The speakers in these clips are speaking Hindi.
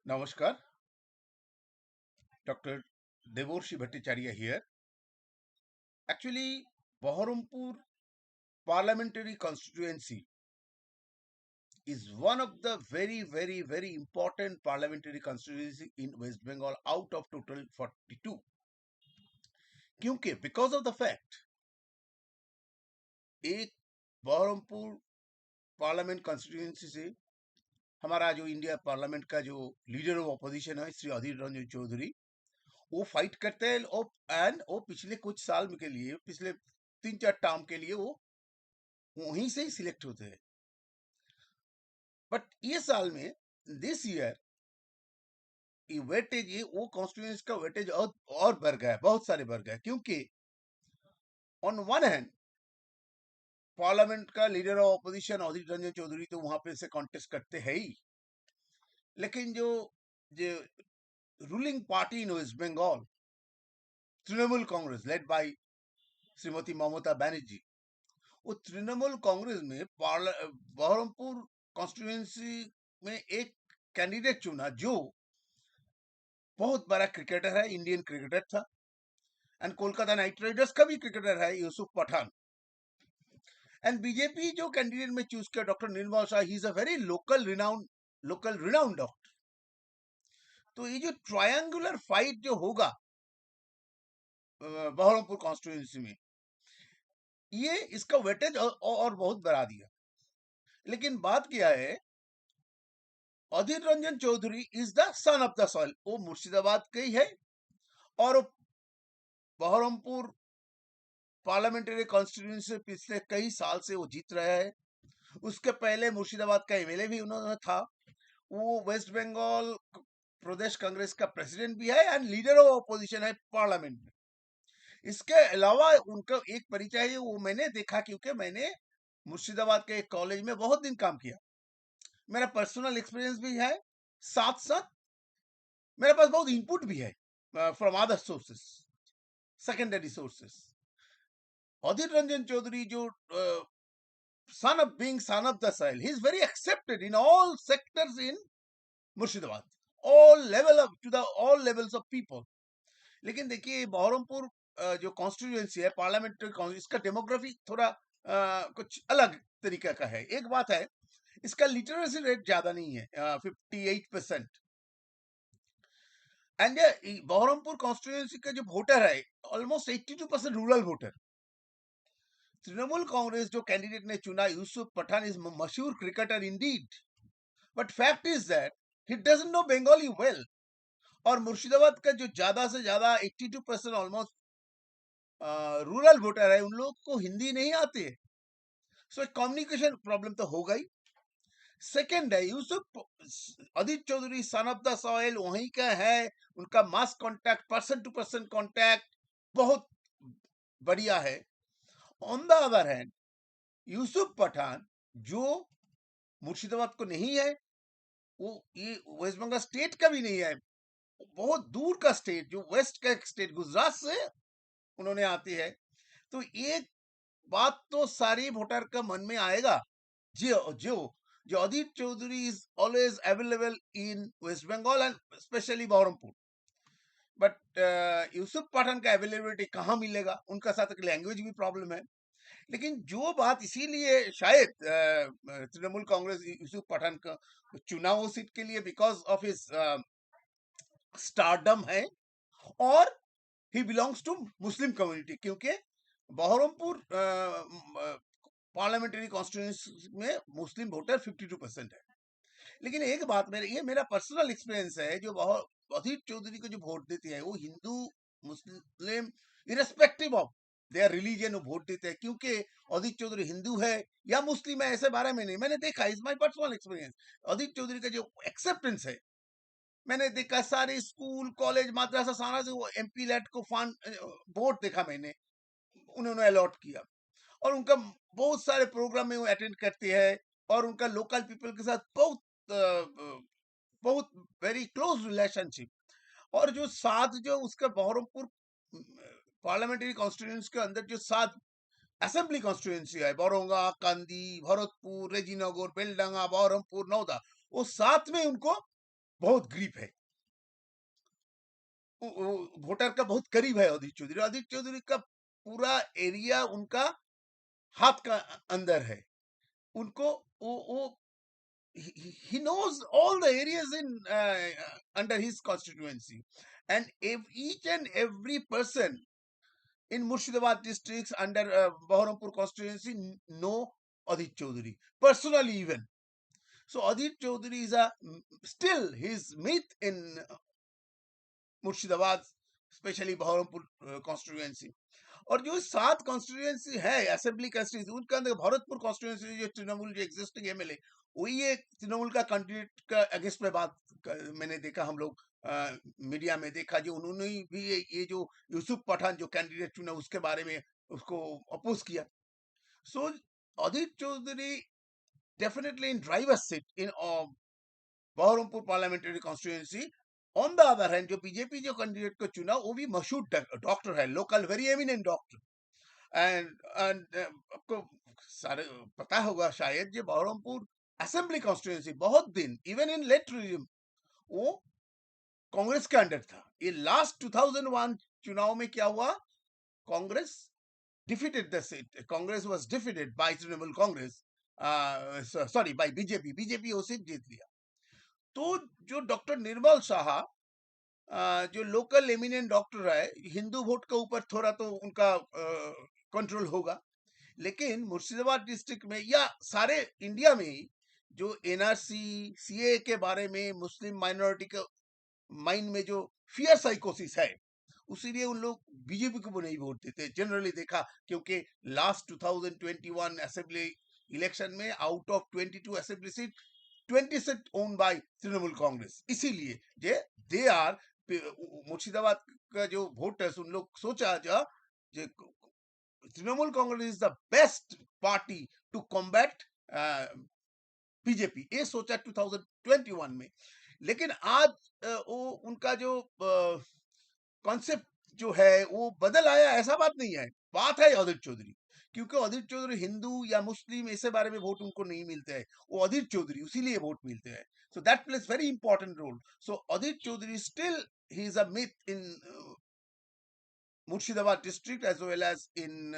Namaskar, Dr. Devorshi Bhattacharya here. Actually, Baharampur parliamentary constituency is one of the very important parliamentary constituency in West Bengal out of total 42. क्योंकि because of the fact एक बहरमपुर पार्लियामेंट कॉन्स्टिट्यूएंसी से हमारा जो इंडिया पार्लियामेंट का जो लीडर ऑफ अपोजिशन है श्री अधीर रंजन चौधरी वो फाइट करते हैं एंड वो पिछले कुछ साल के लिए पिछले 3-4 टर्म के लिए वो वहीं से ही सिलेक्ट होते हैं. बट ये साल में दिस ईयर ये वेटेज वो कॉन्स्टिट्यूएंसी का वेटेज और बढ़ गया, बहुत सारे बढ़ गए. क्योंकि ऑन वन हैंड पार्लियामेंट का लीडर ऑफ अपोजिशन अधीर रंजन चौधरी तो वहां पे से कॉन्टेस्ट करते हैं ही, लेकिन जो जो ruling party in West Bengal Trinamool Congress led by Shrimati Mamata Banerjee, वो तृणमूल कांग्रेस में बहरमपुर कॉन्स्टिट्यूएंसी में एक कैंडिडेट चुना जो बहुत बड़ा क्रिकेटर है, इंडियन क्रिकेटर था, एंड कोलकाता नाइट राइडर्स का भी क्रिकेटर है यूसुफ पठान. एंड बीजेपी जो कैंडिडेट में चूज किया doctor Nirmal Shah, he is a very local renowned doctor. तो ये जो ट्रायंगुलर फाइट जो होगा बहरमपुर कॉन्स्टिट्यूएंसी में, ये इसका वेटेज और बहुत बढ़ा दिया. लेकिन बात क्या है, Adhir Ranjan Chowdhury is the son of the soil. वो मुर्शिदाबाद के ही है और बहरमपुर पार्लियामेंट्री कॉन्स्टिट्यूएंसी से पिछले कई साल से वो जीत रहा है. उसके पहले मुर्शिदाबाद का एमएलए भी उन्होंने था. वो वेस्ट बंगाल प्रदेश कांग्रेस का प्रेसिडेंट भी है एंड लीडर ऑफ अपोजिशन है पार्लियामेंट में. इसके अलावा उनका एक परिचय है, वो मैंने देखा क्योंकि मैंने मुर्शिदाबाद के एक कॉलेज में बहुत दिन काम किया. मेरा पर्सनल एक्सपीरियंस भी है, साथ साथ मेरे पास बहुत इनपुट भी है from other sources, secondary sources. Adhir Ranjan Chowdhury जो son of the soil, he is very accepted in all sectors in Murshidabad, all levels of people. लेकिन देखिए बहरमपुर जो कॉन्स्टिट्यूएंसी है पार्लियामेंट्री, इसका डेमोग्राफी थोड़ा कुछ अलग तरीके का है. एक बात है, इसका लिटरेसी रेट ज्यादा नहीं है, 58%. एंड बहरमपुर कॉन्स्टिट्यूएंसी का जो वोटर है almost 82% rural voter. Trinamool Congress जो कैंडिडेट ने चुना यूसुफ पठान इज मशहूर cricketer Indeed, but fact is that he doesn't know Bengali well. और मुर्शिदाबाद का जो ज्यादा से ज्यादा 82% ऑलमोस्ट रूरल वोटर है, उन लोगों को हिंदी नहीं आती है. सो कम्युनिकेशन प्रॉब्लम तो हो गई. सेकेंड है, Yusuf Adit Chowdhury son of the soil वहीं का है, उनका mass contact, person to person contact बहुत बढ़िया है. On the other hand Yusuf Pathan जो मुर्शिदाबाद को नहीं है, वो ये वेस्ट बंगाल स्टेट का भी नहीं है, बहुत दूर का स्टेट, जो वेस्ट का स्टेट गुजरात से उन्होंने आती है. तो एक बात तो सारी वोटर का मन में आएगा, जो जो जो Adit Chowdhury is always available in West Bengal and especially Baharampur. But Yusuf Pathan का अवेलेबिलिटी कहाँ मिलेगा, उनका साथ लैंग्वेज भी प्रॉब्लम है. लेकिन जो बात इसीलिए शायद तृणमूल कांग्रेस यूसुफ पठान का चुनाव सीट के लिए बिकॉज ऑफ हिज स्टारडम है, और he belongs to Muslim community. क्योंकि बहरमपुर पार्लियामेंट्री कॉन्स्टिट्यूंसी में मुस्लिम वोटर 52% है. लेकिन एक बात, ये मेरा पर्सनल एक्सपीरियंस है, जो अधीर चौधरी को जो वोट देते हैं वो Hindu Muslim irrespective of their religion vote देते हैं. क्योंकि अधीर चौधरी हिंदू है या मुस्लिम है ऐसे बारे में नहीं, मैंने देखा, इज माय पर्सनल एक्सपीरियंस. अधीर चौधरी का जो एक्सेप्टेंस है, मैंने देखा सारे स्कूल कॉलेज मद्रासा सारा जो एमपी लैट को फंड वोट देखा मैंने, उन्होंने अलॉट किया, और उनका बहुत सारे प्रोग्राम में वो अटेंड करते हैं, और उनका लोकल पीपल के साथ बहुत वेरी क्लोज रिलेशनशिप. और जो सात जो उसका बहरमपुर पार्लियामेंट्री कॉन्स्टिट्यूंसी के अंदर जो 7 असेंबली कॉन्स्टिट्यूंसी है, बोरोंगा, कांदी, भरतपुर, रेजीनगर, बेलडांगा, बहरमपुर, नौदा, वो 7 में उनको बहुत ग्रीप है, वोटर का बहुत करीब है अदित चौधरी का पूरा एरिया उनका हाथ का अंदर है। उनको वो he knows all the areas in under his constituency, and each and every person in Murshidabad districts under Baharampur constituency know Adit Chaudhary personally even. So Adit Chaudhary is a still his myth in Murshidabad specially Baharampur constituency. और जो 7 कॉन्स्टिट्यूएंसी है असेंबली कॉन्स्टिट्यूएंसी, उनके अंदर भरतपुर कॉन्स्टिट्यूएंसी जो तृणमूल जो एग्जिस्टिंग एमएलए वही एक तृणमूल का कैंडिडेट का अगेंस्ट में बात मैंने देखा, हम लोग मीडिया में देखा, जो उन्होंने भी ये जो यूसुफ पठान जो कैंडिडेट चुना उसके बारे में उसको अपोज किया। So Adit Chowdhury definitely in driver seat in Baharampur parliamentary constituency. On the other hand जो बीजेपी जो कैंडिडेट को चुना वो भी मशहूर डॉक्टर है, local very eminent doctor. And आपको सारे पता होगा शायद, जो बहरमपुर असेंबली कॉन्स्टिट्यूएंसी बहुत दिन इवन इन लेट रिजिम वो कांग्रेस के अंडर था। ये लास्ट 2001 चुनाव में क्या हुआ, Congress defeated the seat. Congress was defeated by Trinamool Congress. Sorry, by BJP. BJP वो सीट जीत लिया। तो जो डॉक्टर निर्मल शाह जो लोकल एमिनेंट डॉक्टर है, हिंदू वोट के ऊपर थोड़ा तो उनका कंट्रोल होगा, लेकिन मुर्शिदाबाद डिस्ट्रिक्ट में या सारे इंडिया में ही जो एनआरसी सीए के बारे में मुस्लिम माइनॉरिटी के माइंड में जो फियर साइकोसिस है, उसीलिए उन लोग बीजेपी को नहीं वोट देते जनरली देखा। क्योंकि लास्ट 2021 असेंबली इलेक्शन में out of 22 assembly seat 20 seat won by Trinamool Congress, इसीलिए जे दे आर मुर्शिदाबाद का जो वोटर्स उन लोग सोचा जा Trinamool Congress is the best party to combat BJP, ये सोचा 2021 में। लेकिन आज वो उनका जो कॉन्सेप्ट जो है वो बदल आया, ऐसा बात नहीं है। बात है अदित चौधरी, क्योंकि अदित चौधरी हिंदू या मुस्लिम ऐसे बारे में वोट उनको नहीं मिलते हैं, वो अदित चौधरी उसीलिए वोट मिलते हैं। So that place very important role. So Adit Chowdhury still he is a myth in Murshidabad district as well as in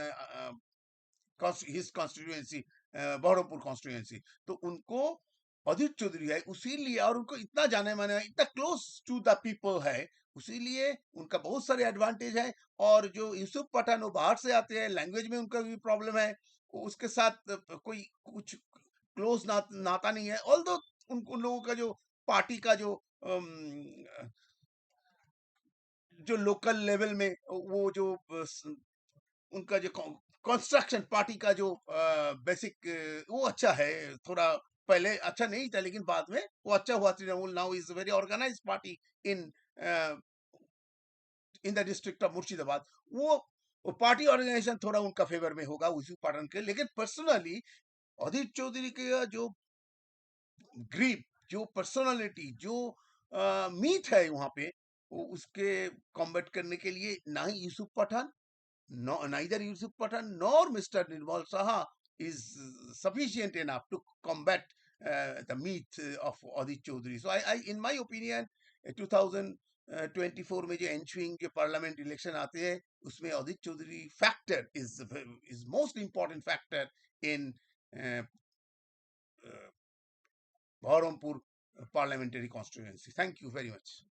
his constituency, Baharampur constituency. तो उनको अदित चौधरी है उसीलिए, और उनको इतना जाने माने है, इतना क्लोज टू द पीपल है, उसीलिए उनका बहुत सारे एडवांटेज है। और जो यूसुफ पठान वो बाहर से आते हैं, लैंग्वेज में उनका भी प्रॉब्लम है, उसके साथ कोई कुछ क्लोज नाता नहीं है। ऑल दो उन लोगों का जो पार्टी का जो लोकल लेवल में वो जो उनका जो कंस्ट्रक्शन पार्टी का जो बेसिक वो अच्छा है, थोड़ा पहले अच्छा नहीं था लेकिन बाद में वो अच्छा हुआ। Trinamool now is very organised party in in the district of Murshidabad. वो पार्टी ऑर्गेनाइजेशन थोड़ा उनका फेवर में होगा उसी पार्टन के। लेकिन पर्सनली अदित चौधरी के जो ग्रीप, जो पर्सनालिटी, जो मीट है वहां पे, वो उसके कॉम्बैट करने के लिए ना ही Yusuf Pathan, no, neither Yusuf Pathan nor Mr. Nirmal Saha is sufficient enough to combat the myth of Adit Chaudhary. So in my opinion, 2024 में जो ensuing जो parliament election आते हैं, उसमें Adit Chaudhary factor is most important factor in uh, Baharampur parliamentary constituency. Thank you very much.